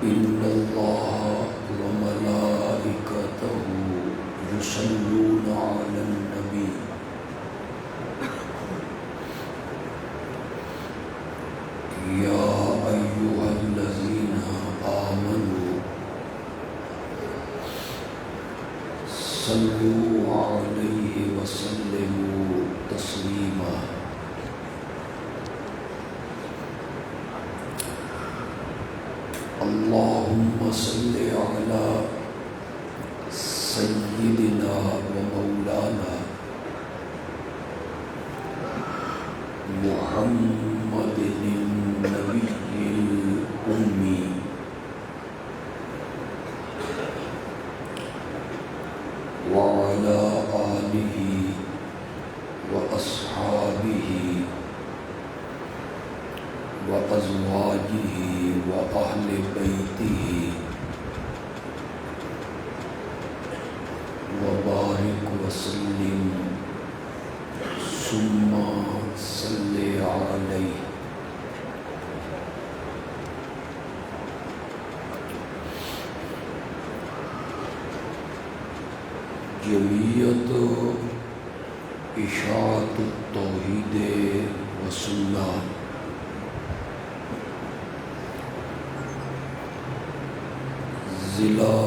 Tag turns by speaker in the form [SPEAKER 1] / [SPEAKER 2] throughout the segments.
[SPEAKER 1] إن الله وملائكته يصلون على النبي يا أيها الذين آمنوا صلوا عليه وسلموا تسليما اللهم صل على سيدنا ومولانا محمد النبي الأمي وعلى آله وأصحابه وأزواجه وأهل بيته وبارك وسلم ثم صل عليه جمعیت اشاعت التوحید و سنت ضلع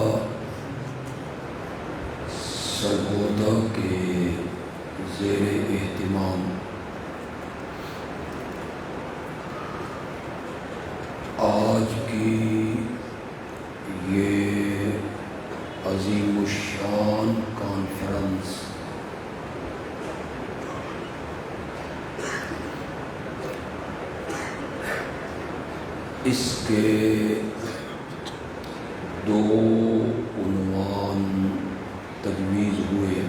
[SPEAKER 1] سرگودا کے زیر اہتمام آج کی یہ عظیم الشان کانفرنس اس کے دو عنوان تجویز ہوئے۔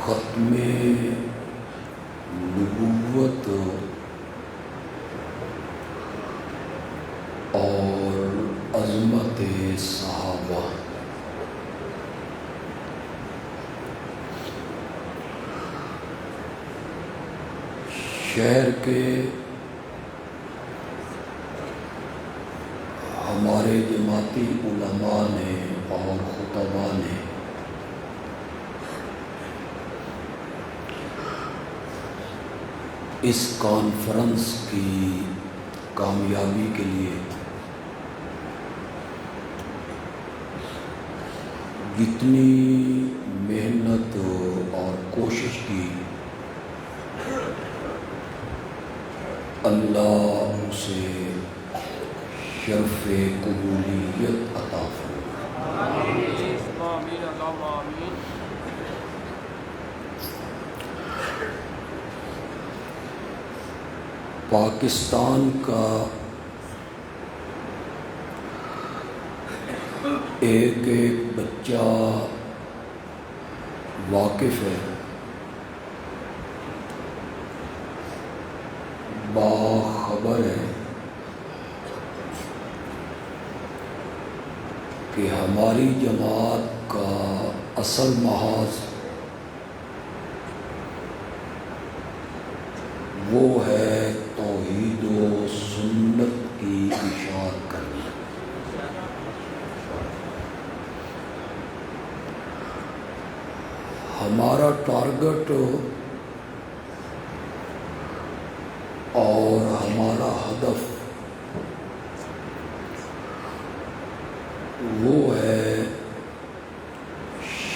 [SPEAKER 1] ختم نبوت اور عظمت صحابہ۔ شہر کے ہمارے جماعتی علماء نے اور خطباء نے اس کانفرنس کی کامیابی کے لیے جتنی محنت اور کوشش کی اللہ اسے شرف قبولیت عطا فرمائے۔ پاکستان کا ایک ایک بچہ واقف ہے، باخبر ہے کہ ہماری جماعت کا اصل محاذ وہ ہے توحید و سنت کی اشاعت کرنا۔ ہمارا ٹارگٹ اور ہمارا ہدف وہ ہے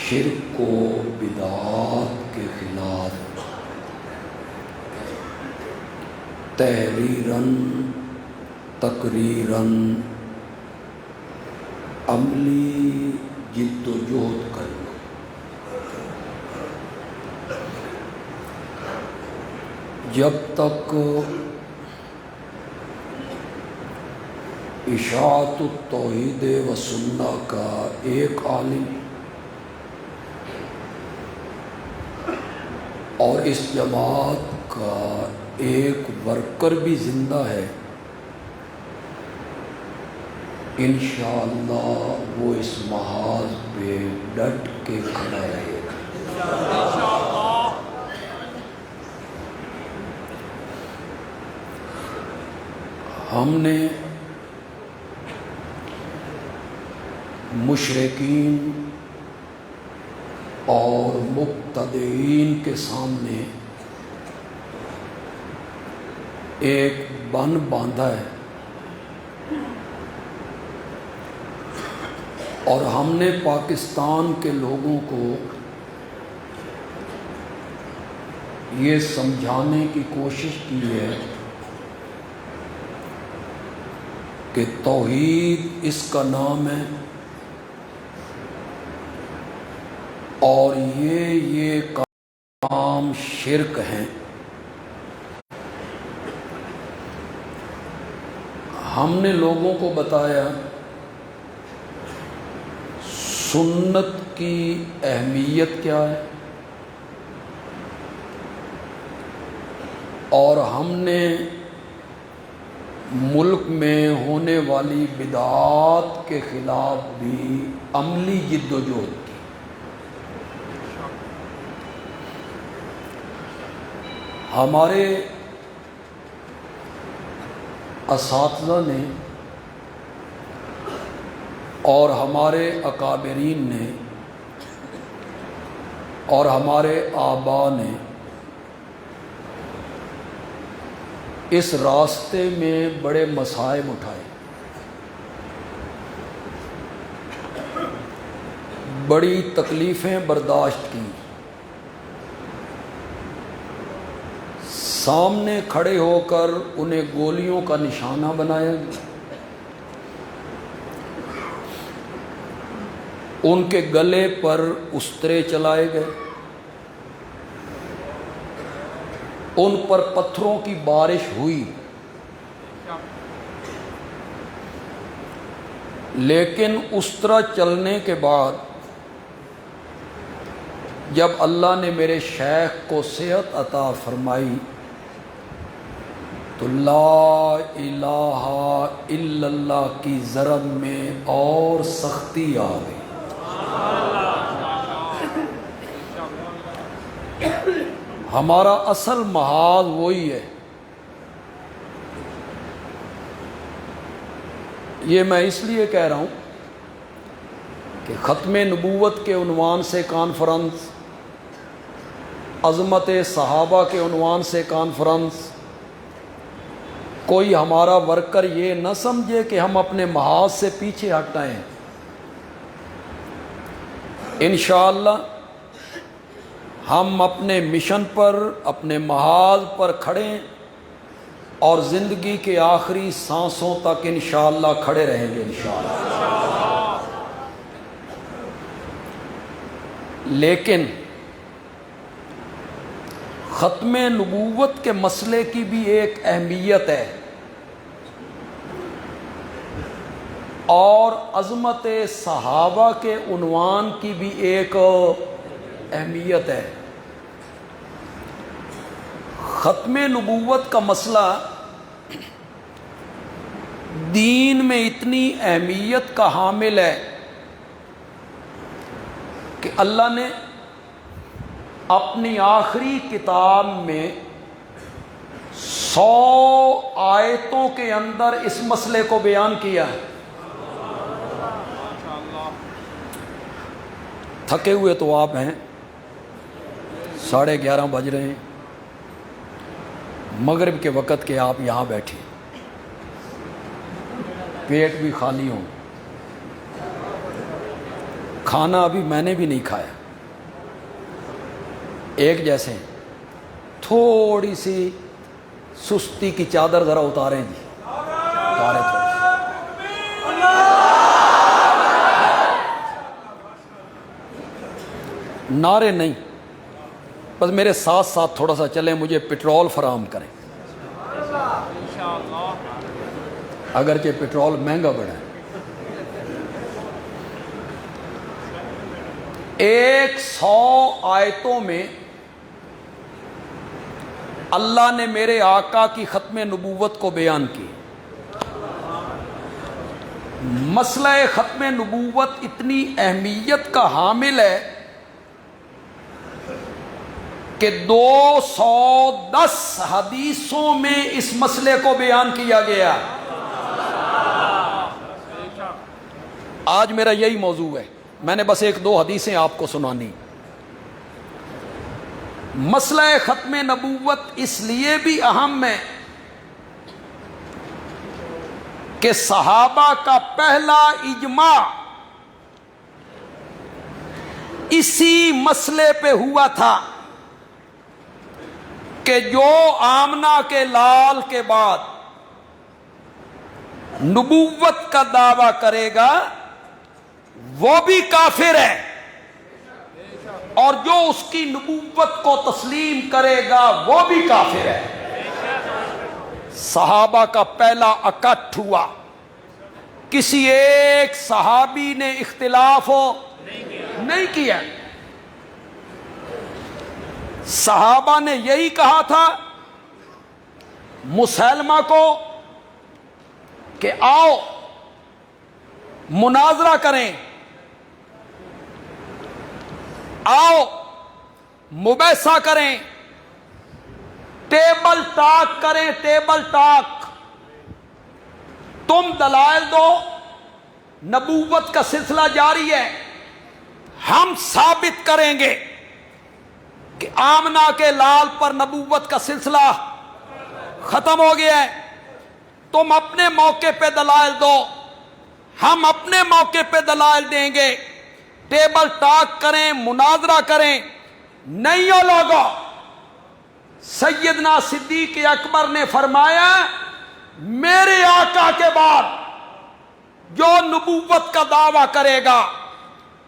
[SPEAKER 1] شرک و بدعات کے خلاف تحریراً تقریراً عملی جد و جہد کرنا۔ جب تک اشاعت التوحید و سنت کا ایک عالم اور اس جماعت کا ایک ورکر بھی زندہ ہے، انشاءاللہ وہ اس محاذ پہ ڈٹ کے کھڑا رہے گا۔ ہم نے مشرکین اور مبتدعین کے سامنے ایک بن باندھا ہے، اور ہم نے پاکستان کے لوگوں کو یہ سمجھانے کی کوشش کی ہے کہ توحید اس کا نام ہے، اور یہ کام شرک ہیں۔ ہم نے لوگوں کو بتایا سنت کی اہمیت کیا ہے، اور ہم نے ملک میں ہونے والی بدعات کے خلاف بھی عملی جد و جہد کی۔ ہمارے اساتذہ نے اور ہمارے اکابرین نے اور ہمارے آباء نے اس راستے میں بڑے مصائب اٹھائے، بڑی تکلیفیں برداشت کی، سامنے کھڑے ہو کر انہیں گولیوں کا نشانہ بنایا گیا، ان کے گلے پر استرے چلائے گئے، ان پر پتھروں کی بارش ہوئی، لیکن استرا چلنے کے بعد جب اللہ نے میرے شیخ کو صحت عطا فرمائی تو لا الہ الا اللہ کی ضرب میں اور سختی آ گئی۔ ہمارا اصل محاذ وہی ہے۔ یہ میں اس لیے کہہ رہا ہوں کہ ختم نبوت کے عنوان سے کانفرنس، عظمت صحابہ کے عنوان سے کانفرنس، کوئی ہمارا ورکر یہ نہ سمجھے کہ ہم اپنے محاذ سے پیچھے ہٹائیں۔ انشاءاللہ ہم اپنے مشن پر، اپنے محاذ پر کھڑے، اور زندگی کے آخری سانسوں تک انشاءاللہ کھڑے رہیں گے انشاءاللہ۔ لیکن ختم نبوت کے مسئلے کی بھی ایک اہمیت ہے، اور عظمت صحابہ کے عنوان کی بھی ایک اہمیت ہے۔ ختم نبوت کا مسئلہ دین میں اتنی اہمیت کا حامل ہے کہ اللہ نے اپنی آخری کتاب میں 100 آیتوں کے اندر اس مسئلے کو بیان کیا ہے۔ تھکے ہوئے تو آپ ہیں، 11:30 بج رہے ہیں، مغرب کے وقت کے آپ یہاں بیٹھے، پیٹ بھی خالی ہوں، کھانا ابھی میں نے بھی نہیں کھایا، ایک جیسے تھوڑی سی سستی کی چادر ذرا اتاریں جی، اتاریں تھوڑی سی۔ نعرے نہیں، بس میرے ساتھ ساتھ تھوڑا سا چلیں، مجھے پٹرول فراہم کریں، اگرچہ پٹرول مہنگا بڑا ہے۔ 100 آیتوں میں اللہ نے میرے آقا کی ختم نبوت کو بیان کی۔ مسئلہ ختم نبوت اتنی اہمیت کا حامل ہے کہ 210 حدیثوں میں اس مسئلے کو بیان کیا گیا۔ آج میرا یہی موضوع ہے، میں نے بس ایک دو حدیثیں آپ کو سنانی۔ مسئلہ ختم نبوت اس لیے بھی اہم ہے کہ صحابہ کا پہلا اجماع اسی مسئلے پہ ہوا تھا کہ جو آمنہ کے لال کے بعد نبوت کا دعویٰ کرے گا وہ بھی کافر ہے، اور جو اس کی نبوت کو تسلیم کرے گا وہ بھی کافر ہے۔ صحابہ کا پہلا اکٹھ ہوا، کسی ایک صحابی نے اختلاف نہیں کیا۔ صحابہ نے یہی کہا تھا مسلمہ کو کہ آؤ مناظرہ کریں، آؤ مباحثہ کریں، ٹیبل ٹاک کریں، ٹیبل ٹاک، تم دلائل دو، نبوت کا سلسلہ جاری ہے، ہم ثابت کریں گے کہ آمنہ کے لال پر نبوت کا سلسلہ ختم ہو گیا ہے، تم اپنے موقع پہ دلائل دو، ہم اپنے موقع پہ دلائل دیں گے، ٹیبل ٹاک کریں، مناظرہ کریں۔ نہیں ہو لوگو، سیدنا صدیق اکبر نے فرمایا میرے آقا کے بعد جو نبوت کا دعویٰ کرے گا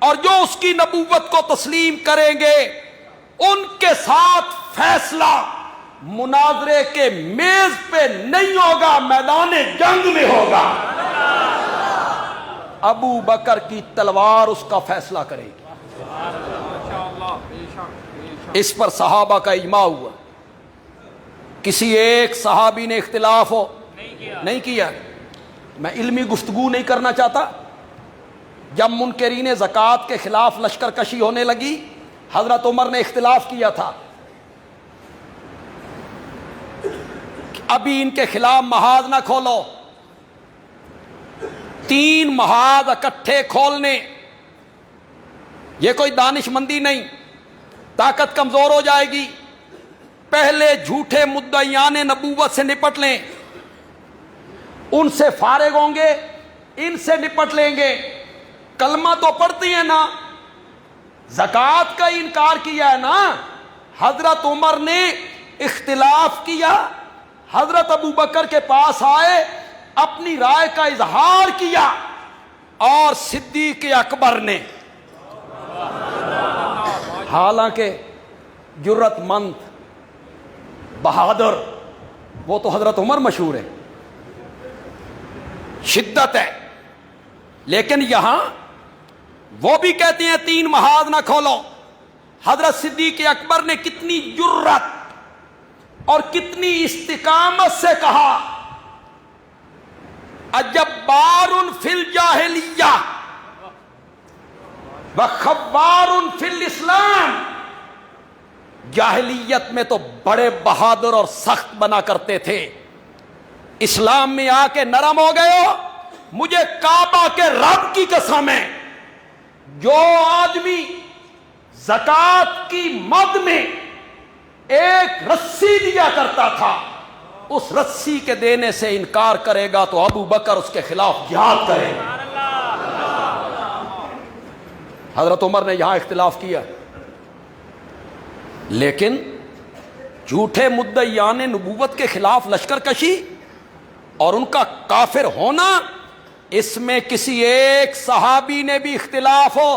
[SPEAKER 1] اور جو اس کی نبوت کو تسلیم کریں گے ان کے ساتھ فیصلہ مناظرے کے میز پہ نہیں ہوگا، میدان جنگ میں ہوگا۔ ابو بکر کی تلوار اس کا فیصلہ کرے گی۔ اس پر صحابہ کا اجماع ہوا، کسی ایک صحابی نے اختلاف نہیں کیا۔ میں علمی گفتگو نہیں کرنا چاہتا۔ جب منکرین زکوٰۃ کے خلاف لشکر کشی ہونے لگی، حضرت عمر نے اختلاف کیا تھا، ابھی ان کے خلاف محاذ نہ کھولو، 3 محاذ اکٹھے کھولنے، یہ کوئی دانش مندی نہیں، طاقت کمزور ہو جائے گی۔ پہلے جھوٹے مدعیان نبوت سے نپٹ لیں، ان سے فارغ ہوں گے، ان سے نپٹ لیں گے۔ کلمہ تو پڑھتی ہیں نا، زکوٰۃ کا انکار کیا ہے نا۔ حضرت عمر نے اختلاف کیا، حضرت ابو بکر کے پاس آئے، اپنی رائے کا اظہار کیا، اور صدیق اکبر نے، حالانکہ جرت مند بہادر، وہ تو حضرت عمر مشہور ہے، شدت ہے، لیکن یہاں وہ بھی کہتے ہیں 3 محاذ نہ کھولو۔ حضرت صدیق اکبر نے کتنی جرت اور کتنی استقامت سے کہا اجبار فی الجاہلیہ وخوار فی الاسلام، جاہلیت میں تو بڑے بہادر اور سخت بنا کرتے تھے، اسلام میں آ کے نرم ہو گئے ہو۔ مجھے کعبہ کے رب کی قسم ہے، جو آدمی زکوٰۃ کی مد میں ایک رسی دیا کرتا تھا، اس رسی کے دینے سے انکار کرے گا تو ابو بکر اس کے خلاف جہاد کرے گا۔ حضرت عمر نے یہاں اختلاف کیا، لیکن جھوٹے مدعیان نبوت کے خلاف لشکر کشی اور ان کا کافر ہونا، اس میں کسی ایک صحابی نے بھی اختلاف ہو،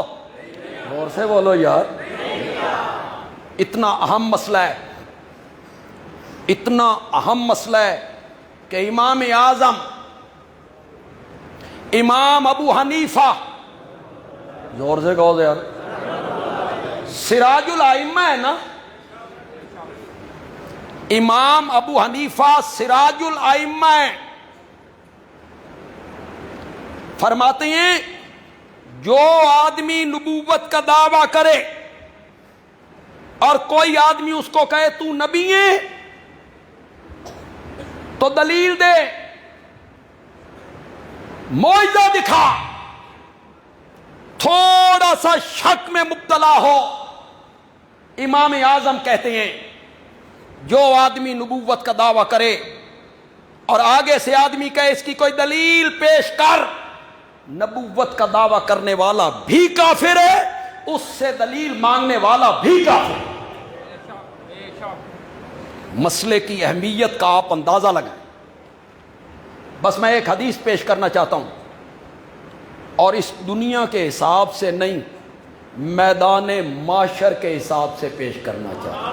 [SPEAKER 1] غور سے بولو یار، اتنا اہم مسئلہ ہے، اتنا اہم مسئلہ ہے کہ امام اعظم امام ابو حنیفہ، زور سے کہو یار، سراج الائمہ ہے نا، امام ابو حنیفہ سراج الائمہ ہے، فرماتے ہیں جو آدمی نبوت کا دعویٰ کرے اور کوئی آدمی اس کو کہے تو نبی ہے تو دلیل دے، معجزہ دکھا، تھوڑا سا شک میں مبتلا ہو، امام اعظم کہتے ہیں جو آدمی نبوت کا دعویٰ کرے اور آگے سے آدمی کہے اس کی کوئی دلیل پیش کر، نبوت کا دعویٰ کرنے والا بھی کافر ہے، اس سے دلیل مانگنے والا بھی کافر ہے۔ مسئلے کی اہمیت کا آپ اندازہ لگائیں۔ بس میں ایک حدیث پیش کرنا چاہتا ہوں، اور اس دنیا کے حساب سے نہیں، میدان معاشر کے حساب سے پیش کرنا چاہتا ہوں۔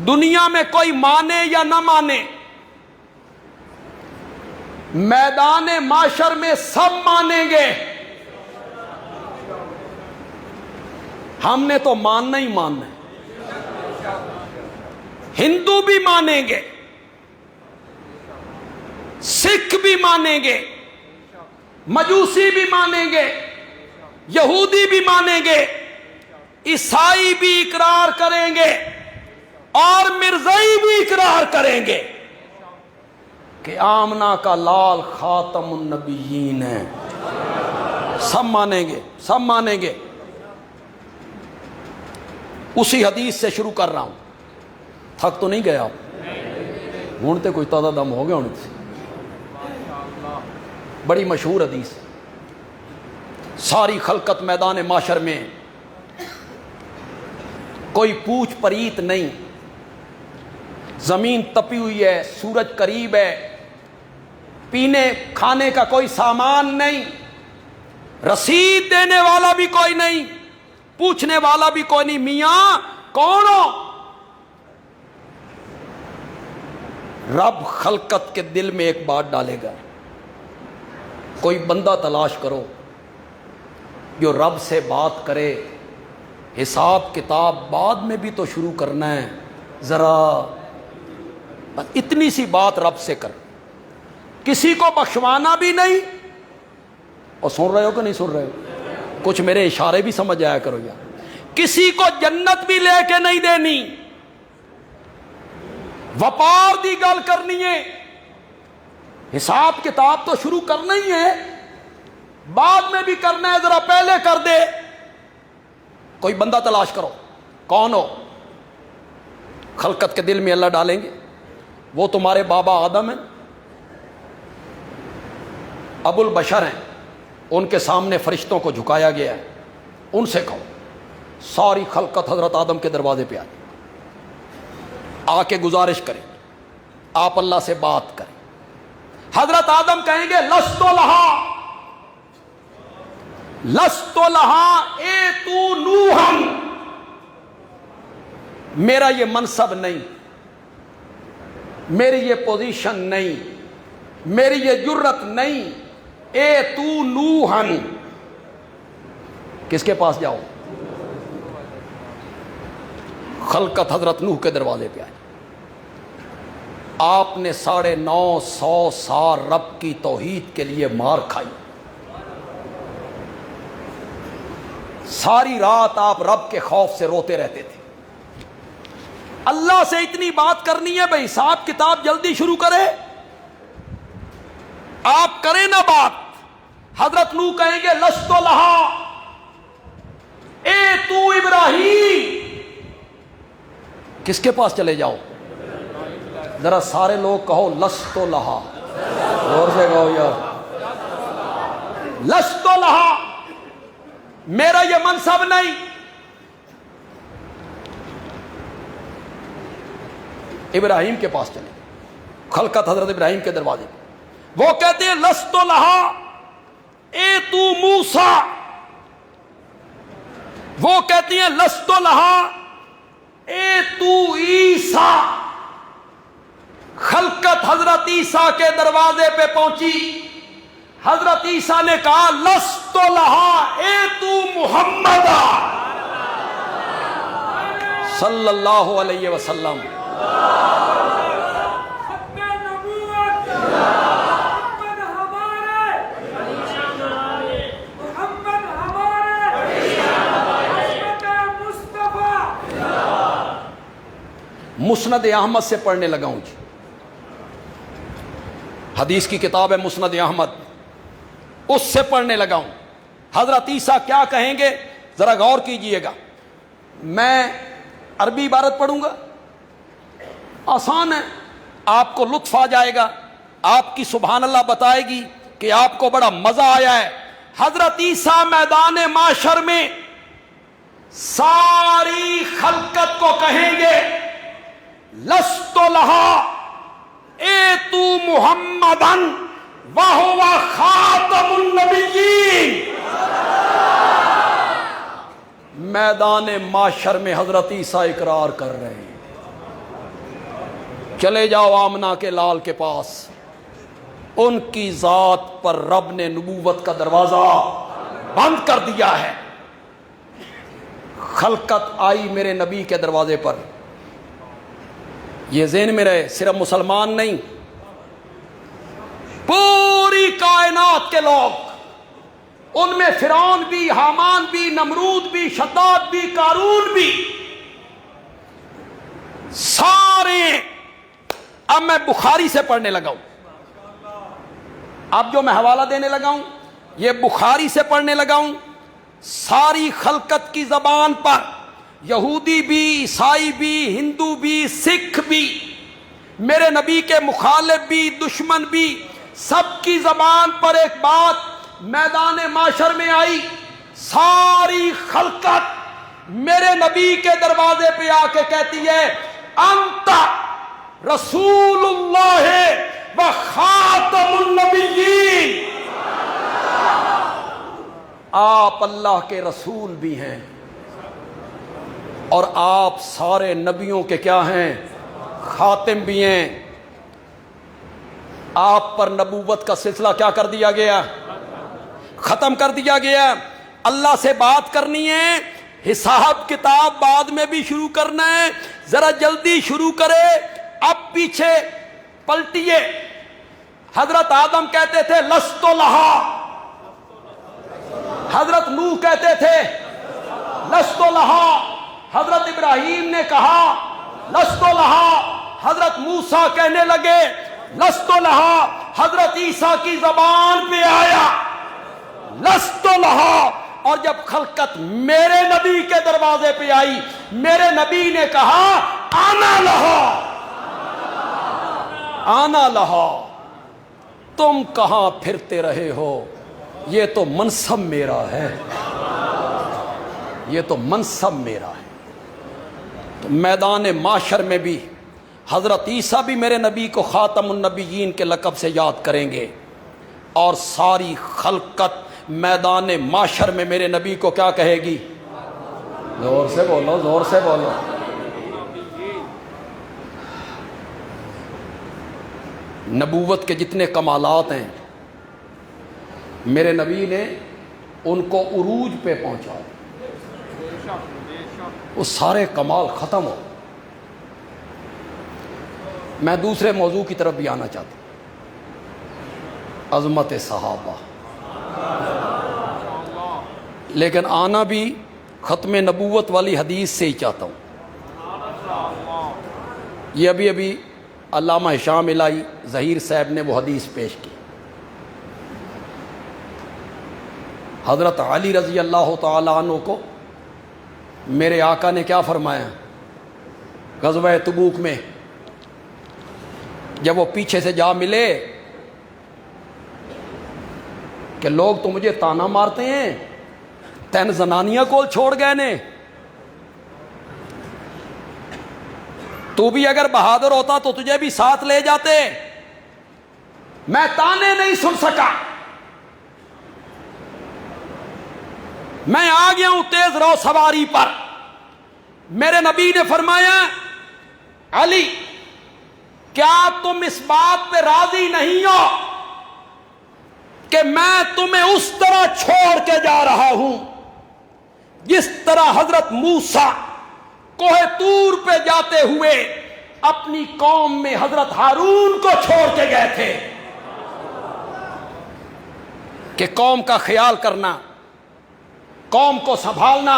[SPEAKER 1] دنیا میں کوئی مانے یا نہ مانے، میدان معاشر میں سب مانیں گے۔ ہم نے تو ماننا ہی ماننا ہے، ہندو بھی مانیں گے، سکھ بھی مانیں گے، مجوسی بھی مانیں گے، یہودی بھی مانیں گے، عیسائی بھی اقرار کریں گے، اور مرزائی بھی اقرار کریں گے کہ آمنہ کا لال خاتم النبیین ہے۔ سب مانیں گے، سب مانیں گے۔ اسی حدیث سے شروع کر رہا ہوں، تھک تو نہیں گئے آپ؟ ڈھونڈتے کوئی تازہ دم ہو گیا ہونے سے۔ بڑی مشہور حدیث، ساری خلقت میدان معاشر میں، کوئی پوچھ پریت نہیں، زمین تپی ہوئی ہے، سورج قریب ہے، پینے کھانے کا کوئی سامان نہیں، رسید دینے والا بھی کوئی نہیں، پوچھنے والا بھی کوئی نہیں، میاں کون ہو؟ رب خلقت کے دل میں ایک بات ڈالے گا، کوئی بندہ تلاش کرو جو رب سے بات کرے، حساب کتاب بعد میں بھی تو شروع کرنا ہے، ذرا بس اتنی سی بات رب سے کر، کسی کو بخشوانا بھی نہیں۔ اور سن رہے ہو کہ نہیں سن رہے ہو؟ کچھ میرے اشارے بھی سمجھ آیا کرو یار۔ کسی کو جنت بھی لے کے نہیں دینی، وپار دی گل کرنی ہے، حساب کتاب تو شروع کرنا ہی ہے، بعد میں بھی کرنا ہے، ذرا پہلے کر دے۔ کوئی بندہ تلاش کرو، کون ہو؟ خلقت کے دل میں اللہ ڈالیں گے، وہ تمہارے بابا آدم ہیں، ابو البشر ہیں، ان کے سامنے فرشتوں کو جھکایا گیا ہے، ان سے کہو ساری خلقت حضرت آدم کے دروازے پہ آ کے گزارش کریں، آپ اللہ سے بات کریں۔ حضرت آدم کہیں گے لست لہا، لست لہا اے تو نوحن، میرا یہ منصب نہیں، میری یہ پوزیشن نہیں، میری یہ جرت نہیں، اے تو نوحن، کس کے پاس جاؤ؟ خلقت حضرت نوح کے دروازے پہ آئی۔ آپ نے 950 سال رب کی توحید کے لیے مار کھائی، ساری رات آپ رب کے خوف سے روتے رہتے تھے۔ اللہ سے اتنی بات کرنی ہے بھائی، حساب کتاب جلدی شروع کرے، آپ کریں نا بات۔ حضرت نوح کہیں گے لست لہا اے تو ابراہیم، کس کے پاس چلے جاؤ؟ ذرا سارے لوگ کہو لست لہا، غور سے کہو یار، لست لہا، میرا یہ منصب نہیں۔ ابراہیم کے پاس چلے، خلقت حضرت ابراہیم کے دروازے، وہ کہتے ہیں لست لہا اے تو موسیٰ، وہ کہتی ہیں لست لہا اے تو عیسیٰ۔ خلقت حضرت عیسیٰ کے دروازے پہ پہنچی، حضرت عیسیٰ نے کہا لست لہا اے تو محمد صلی اللہ علیہ وسلم۔ مسند احمد سے پڑھنے لگا ہوں جی، حدیث کی کتاب ہے مسند احمد، اس سے پڑھنے لگا ہوں۔ حضرت عیسیٰ کیا کہیں گے ذرا غور کیجئے گا. میں عربی عبارت پڑھوں گا، آسان ہے، آپ کو لطف آ جائے گا، آپ کی سبحان اللہ بتائے گی کہ آپ کو بڑا مزہ آیا ہے. حضرت عیسیٰ میدان معاشر میں ساری خلقت کو کہیں گے لست لہا ایتو محمدن وہو خاتم النبیین. میدان معاشر میں حضرت عیسیٰ اقرار کر رہے ہیں، چلے جاؤ آمنہ کے لال کے پاس، ان کی ذات پر رب نے نبوت کا دروازہ بند کر دیا ہے. خلقت آئی میرے نبی کے دروازے پر. یہ ذہن میں رہے، صرف مسلمان نہیں، پوری کائنات کے لوگ، ان میں فرعون بھی، حامان بھی، نمرود بھی، شداد بھی، قارون بھی، سارے. اب میں بخاری سے پڑھنے لگا ہوں، اب جو میں حوالہ دینے لگا ہوں یہ بخاری سے پڑھنے لگا ہوں. ساری خلقت کی زبان پر، یہودی بھی، عیسائی بھی، ہندو بھی، سکھ بھی، میرے نبی کے مخالف بھی، دشمن بھی، سب کی زبان پر ایک بات میدان معاشر میں آئی. ساری خلقت میرے نبی کے دروازے پہ آ کے کہتی ہے انت رسول اللہ و خاتم النبیین. آپ اللہ کے رسول بھی ہیں اور آپ سارے نبیوں کے کیا ہیں؟ خاتم بھی ہیں. آپ پر نبوت کا سلسلہ کیا کر دیا گیا؟ ختم کر دیا گیا. اللہ سے بات کرنی ہے، حساب کتاب بعد میں بھی شروع کرنا ہے، ذرا جلدی شروع کرے. اب پیچھے پلٹیے. حضرت آدم کہتے تھے لست لہا، حضرت نوح کہتے تھے لست لہا، حضرت ابراہیم نے کہا لست لہا، حضرت موسیٰ کہنے لگے لست لہا، حضرت عیسیٰ کی زبان پہ آیا لست لہا. اور جب خلقت میرے نبی کے دروازے پہ آئی، میرے نبی نے کہا آنا لہا، آنا لہا. تم کہاں پھرتے رہے ہو؟ یہ تو منصب میرا ہے، یہ تو منصب میرا ہے. تو میدان معاشر میں بھی حضرت عیسیٰ بھی میرے نبی کو خاتم النبیین کے لقب سے یاد کریں گے، اور ساری خلقت میدان معاشر میں میرے نبی کو کیا کہے گی؟ زور سے بولو، زور سے بولو. نبوت کے جتنے کمالات ہیں میرے نبی نے ان کو عروج پہ پہنچا، وہ سارے کمال ختم ہو. میں دوسرے موضوع کی طرف بھی آنا چاہتا ہوں، عظمت صحابہ. لیکن آنا بھی ختم نبوت والی حدیث سے ہی چاہتا ہوں. یہ ابھی علامہ ہشام الہی ظہیر صاحب نے وہ حدیث پیش کی. حضرت علی رضی اللہ تعالی عنہ کو میرے آقا نے کیا فرمایا غزوہ تبوک میں؟ جب وہ پیچھے سے جا ملے کہ لوگ تو مجھے تانا مارتے ہیں، تین زنانیاں کول چھوڑ گئے نے، تو بھی اگر بہادر ہوتا تو تجھے بھی ساتھ لے جاتے. میں تانے نہیں سن سکا، میں آ گیا ہوں تیز رو سواری پر. میرے نبی نے فرمایا علی کیا تم اس بات پہ راضی نہیں ہو کہ میں تمہیں اس طرح چھوڑ کے جا رہا ہوں جس طرح حضرت موسیٰ کوہ طور پہ جاتے ہوئے اپنی قوم میں حضرت ہارون کو چھوڑ کے گئے تھے کہ قوم کا خیال کرنا، قوم کو سنبھالنا.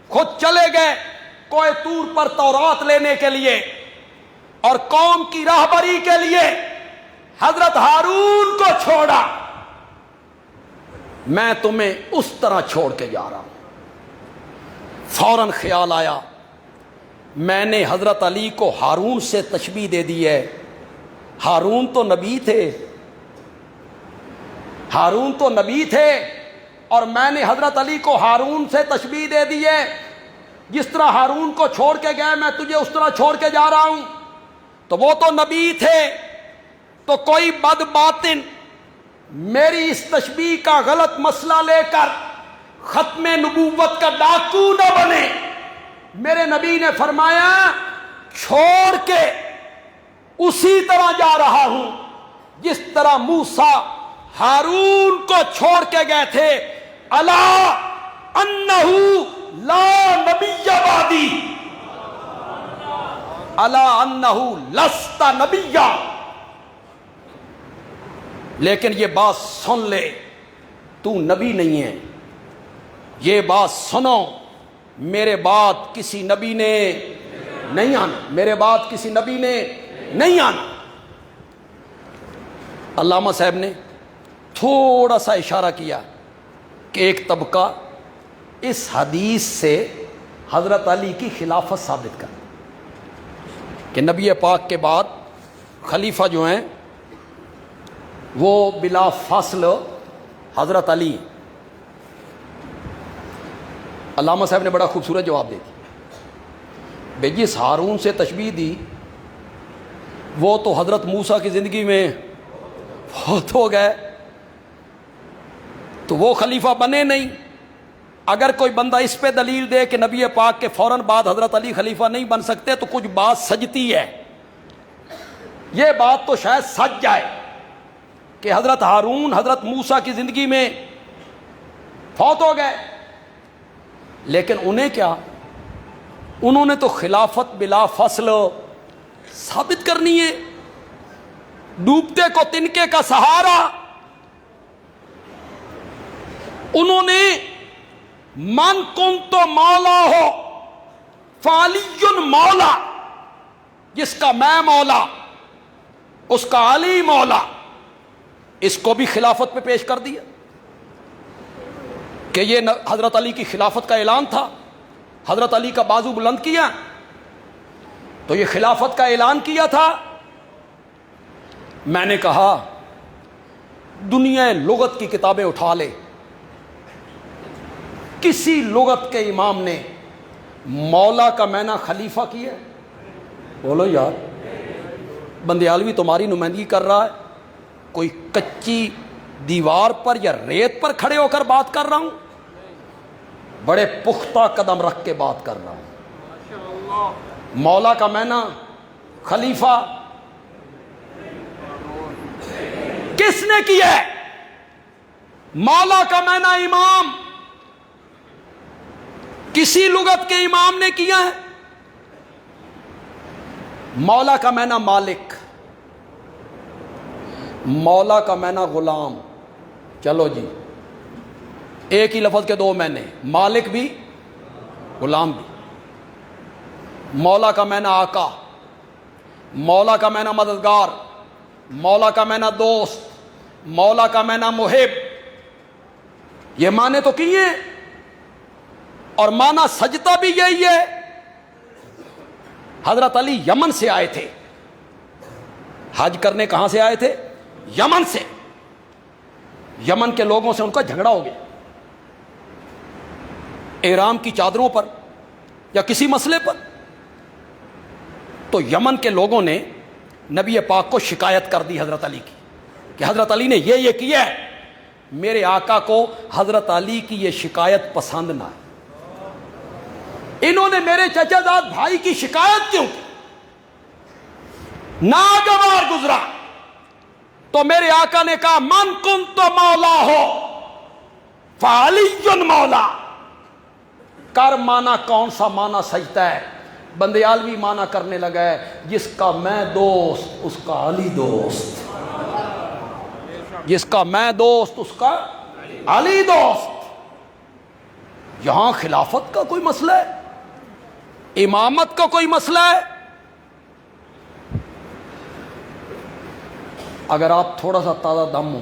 [SPEAKER 1] خود چلے گئے کوہ طور پر تورات لینے کے لیے اور قوم کی راہبری کے لیے حضرت ہارون کو چھوڑا. میں تمہیں اس طرح چھوڑ کے جا رہا ہوں۔ فوراً خیال آیا میں نے حضرت علی کو ہارون سے تشبیہ دے دی ہے، ہارون تو نبی تھے، ہارون تو نبی تھے، اور میں نے حضرت علی کو ہارون سے تشبیہ دے دی ہے، جس طرح ہارون کو چھوڑ کے گئے میں تجھے اس طرح چھوڑ کے جا رہا ہوں۔ تو وہ تو نبی تھے، تو کوئی بد باطن میری اس تشبیہ کا غلط مسئلہ لے کر ختم نبوت کا ڈاکو نہ بنے۔ میرے نبی نے فرمایا چھوڑ کے اسی طرح جا رہا ہوں جس طرح موسیٰ ہارون کو چھوڑ کے گئے تھے۔ الا انہ لا نبی بعدی، الا انہ لست نبیا۔ لیکن یہ بات سن لے، تو نبی نہیں ہے، یہ بات سنو، میرے بعد کسی نبی نے نہیں آنا، میرے بعد کسی نبی نے نہیں آنا۔ علامہ صاحب نے تھوڑا سا اشارہ کیا کہ ایک طبقہ اس حدیث سے حضرت علی کی خلافت ثابت کر کہ نبی پاک کے بعد خلیفہ جو ہیں وہ بلا فاصل حضرت علی۔ علامہ صاحب نے بڑا خوبصورت جواب دے دیا، بھئی جس ہارون سے تشبیہ دی وہ تو حضرت موسیٰ کی زندگی میں فوت ہو گئے، تو وہ خلیفہ بنے نہیں۔ اگر کوئی بندہ اس پہ دلیل دے کہ نبی پاک کے فوراً بعد حضرت علی خلیفہ نہیں بن سکتے تو کچھ بات سجتی ہے۔ یہ بات تو شاید سج جائے کہ حضرت ہارون حضرت موسیٰ کی زندگی میں فوت ہو گئے، لیکن انہیں کیا، انہوں نے تو خلافت بلا فصل ثابت کرنی ہے۔ ڈوبتے کو تنکے کا سہارا، انہوں نے من کنت مولا ہو فعلی مولا، جس کا میں مولا اس کا علی مولا، اس کو بھی خلافت پہ پیش کر دیا کہ یہ حضرت علی کی خلافت کا اعلان تھا۔ حضرت علی کا بازو بلند کیا تو یہ خلافت کا اعلان کیا تھا۔ میں نے کہا دنیا لغت کی کتابیں اٹھا لے، کسی لغت کے امام نے مولا کا معنی خلیفہ کیا؟ بولو یار، بندیالوی تمہاری نمائندگی کر رہا ہے، کوئی کچی دیوار پر یا ریت پر کھڑے ہو کر بات کر رہا ہوں، بڑے پختہ قدم رکھ کے بات کر رہا ہوں۔ مولا کا معنی خلیفہ کس نے کیا ہے؟ مولا کا معنی امام، کسی لغت کے امام نے کیا ہے؟ مولا کا معنی مالک، مولا کا معنی غلام۔ چلو جی، ایک ہی لفظ کے دو معنی، مالک بھی غلام بھی۔ مولا کا معنی آقا، مولا کا معنی مددگار، مولا کا معنی دوست، مولا کا معنی محب۔ یہ معنی تو کیے، اور معنی سجدہ بھی یہی ہے۔ حضرت علی یمن سے آئے تھے، حج کرنے کہاں سے آئے تھے؟ یمن سے۔ یمن کے لوگوں سے ان کا جھگڑا ہو گیا احرام کی چادروں پر یا کسی مسئلے پر، تو یمن کے لوگوں نے نبی پاک کو شکایت کر دی حضرت علی کی کہ حضرت علی نے یہ کیا ہے۔ میرے آقا کو حضرت علی کی یہ شکایت پسند نہ ہے، انہوں نے میرے چچا زاد بھائی کی شکایت کیوں کی؟ ناگوار گزرا تو میرے آقا نے کہا من کنت مولا ہو فعلی مولا۔ کر مانا کون سا مانا سجتا ہے؟ بندیالوی مانا کرنے لگا ہے، جس کا میں دوست اس کا علی دوست، جس کا میں دوست اس کا علی دوست۔ یہاں خلافت کا کوئی مسئلہ ہے؟ امامت کا کوئی مسئلہ ہے؟ اگر آپ تھوڑا سا تازہ دم ہو،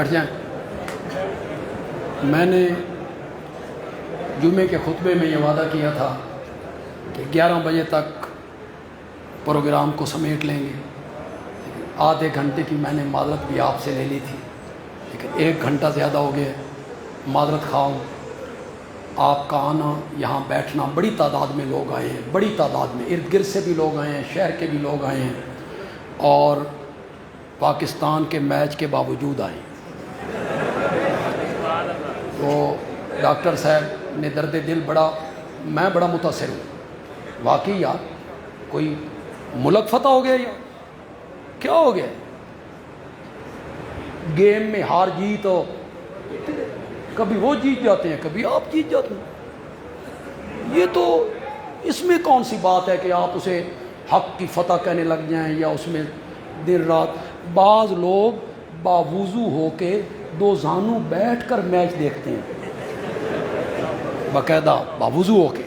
[SPEAKER 1] بیٹھ جائیں. میں نے جمعے کے خطبے میں یہ وعدہ کیا تھا کہ 11 بجے تک پروگرام کو سمیٹ لیں گے. آدھے گھنٹے کی میں نے معذرت بھی آپ سے لے لی تھی، لیکن 1 گھنٹہ زیادہ ہو گیا. معذرت خواہ ہوں. آپ کا آنا، یہاں بیٹھنا، بڑی تعداد میں لوگ آئے ہیں، بڑی تعداد میں، ارد گرد سے بھی لوگ آئے ہیں، شہر کے بھی لوگ آئے ہیں، اور پاکستان کے میچ کے باوجود آئے ہیں. تو ڈاکٹر صاحب نے درد دل میں بڑا متاثر ہوں. واقعی یار کوئی ملک فتح ہو گیا یا کیا ہو گیا؟ گیم میں ہار جیت ہو، کبھی وہ جیت جاتے ہیں، کبھی آپ جیت جاتے ہیں. یہ تو اس میں کون سی بات ہے کہ آپ اسے حق کی فتح کہنے لگ جائیں یا اس میں دن رات. بعض لوگ باوضو ہو کے 2 زانو بیٹھ کر میچ دیکھتے ہیں، باقاعدہ باوضو ہو کے.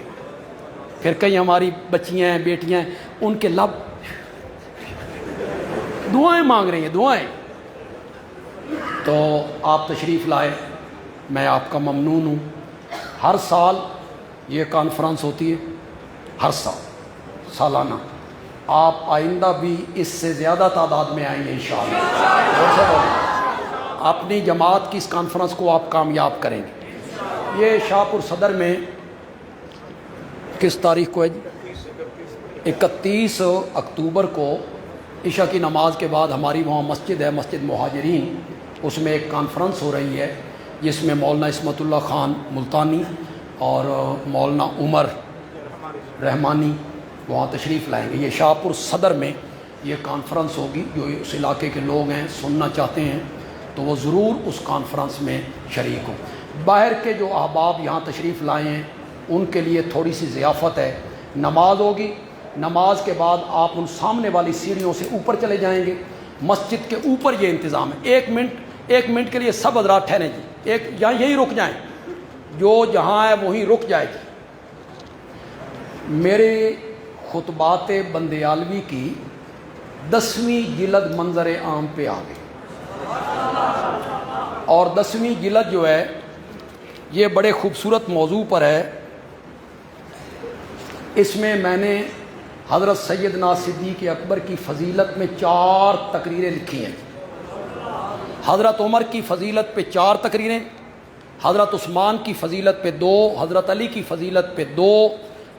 [SPEAKER 1] پھر کئی ہماری بچیاں ہیں، بیٹیاں ہیں، ان کے لب دعائیں مانگ رہی ہیں، دعائیں. تو آپ تشریف لائے، میں آپ کا ممنون ہوں. ہر سال یہ کانفرنس ہوتی ہے، ہر سال سالانہ. آپ آئندہ بھی اس سے زیادہ تعداد میں آئیں گے انشاءاللہ. اپنی جماعت کی اس کانفرنس کو آپ کامیاب کریں گے. یہ شاہپور صدر میں کس تاریخ کو ہے جی؟ 31 اکتوبر کو عشاء کی نماز کے بعد ہماری وہاں مسجد ہے، مسجد مہاجرین، اس میں ایک کانفرنس ہو رہی ہے جس میں مولانا عصمت اللہ خان ملتانی اور مولانا عمر رحمانی وہاں تشریف لائیں گے. یہ شاہپور صدر میں یہ کانفرنس ہوگی. جو اس علاقے کے لوگ ہیں، سننا چاہتے ہیں تو وہ ضرور اس کانفرنس میں شریک ہوں. باہر کے جو احباب یہاں تشریف لائے ہیں ان کے لیے تھوڑی سی ضیافت ہے. نماز ہوگی، نماز کے بعد آپ ان سامنے والی سیڑھیوں سے اوپر چلے جائیں گے. مسجد کے اوپر یہ انتظام ہے. 1 منٹ کے لیے سب حضرات ٹھہریں جی، یہیں رک جائیں، جو جہاں ہے وہیں رک جائے گی. میرے خطبات بندیالوی کی 10ویں جلد منظر عام پہ آ گئی، اور 10ویں جلد جو ہے یہ بڑے خوبصورت موضوع پر ہے. اس میں میں نے حضرت سیدنا صدیق اکبر کی فضیلت میں 4 تقریریں لکھی ہیں. حضرت عمر کی فضیلت پہ 4 تقریریں، حضرت عثمان کی فضیلت پہ 2، حضرت علی کی فضیلت پہ 2،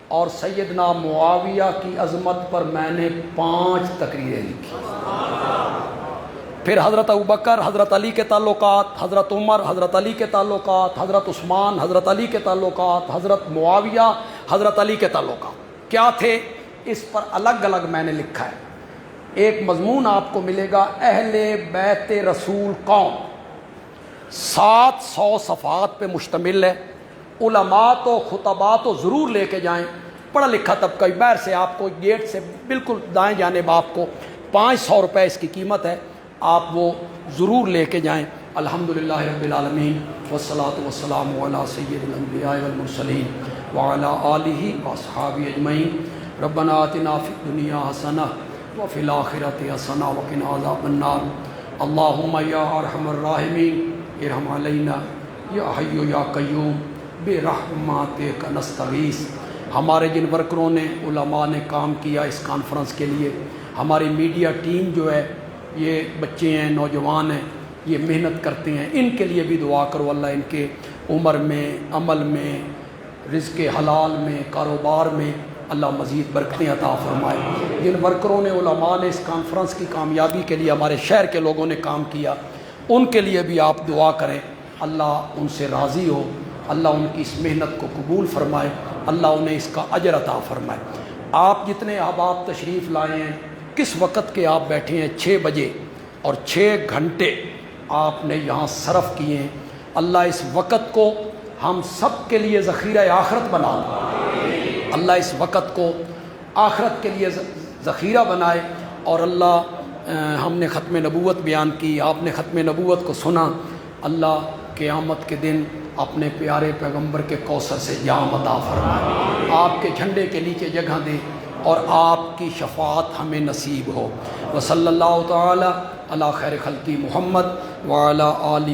[SPEAKER 1] اور سیدنا معاویہ کی عظمت پر میں نے 5 تقریریں لکھی. پھر حضرت ابوبکر، حضرت علی کے تعلقات، حضرت عمر، حضرت علی کے تعلقات، حضرت عثمان، حضرت علی کے تعلقات، حضرت معاویہ، حضرت علی کے تعلقات کیا تھے، اس پر الگ الگ میں نے لکھا ہے. ایک مضمون آپ کو ملے گا اہل بیت رسول قوم، 700 صفحات پہ مشتمل ہے. علماء تو خطباء تو ضرور لے کے جائیں، پڑھا لکھا طبقہ. باہر سے آپ کو گیٹ سے بالکل دائیں جانب آپ کو 500 روپے اس کی قیمت ہے، آپ وہ ضرور لے کے جائیں. الحمدللہ رب العالمین والصلاۃ والسلام علی سید الانبیاء والمرسلین وعلی آلہ واصحابہ اجمعین. ربنا آتنا فی الدنیا حسنہ وفی الآخرۃ حسنہ وقنا عذاب النار. اللہم یا ارحم الراحمین ارحم علینا یا حی یا قیوم برحمتک نستغیث. ہمارے جن ورکروں نے، علماء نے کام کیا اس کانفرنس کے لیے، ہماری میڈیا ٹیم جو ہے، یہ بچے ہیں، نوجوان ہیں، یہ محنت کرتے ہیں، ان کے لیے بھی دعا کرو اللہ ان کے عمر میں، عمل میں، رزق حلال میں، کاروبار میں اللہ مزید برکتیں عطا فرمائے. جن ورکروں نے، علماء نے اس کانفرنس کی کامیابی کے لیے، ہمارے شہر کے لوگوں نے کام کیا، ان کے لیے بھی آپ دعا کریں. اللہ ان سے راضی ہو، اللہ ان کی اس محنت کو قبول فرمائے، اللہ انہیں اس کا اجر عطا فرمائے. آپ جتنے احباب تشریف لائے ہیں، کس وقت کے آپ بیٹھے ہیں، 6 بجے، اور 6 گھنٹے آپ نے یہاں صرف کیے ہیں. اللہ اس وقت کو ہم سب کے لیے ذخیرہ آخرت بنا دے. اللہ اس وقت کو آخرت کے لیے ذخیرہ بنائے. اور اللہ ہم نے ختم نبوت بیان کی، آپ نے ختم نبوت کو سنا. اللہ قیامت کے دن اپنے پیارے پیغمبر کے کوثر سے جام عطا فرمائے، آپ کے جھنڈے کے نیچے جگہ دے، اور آپ کی شفاعت ہمیں نصیب ہو. وصلی اللہ تعالی علی خیر خلقی محمد وعلی آلہ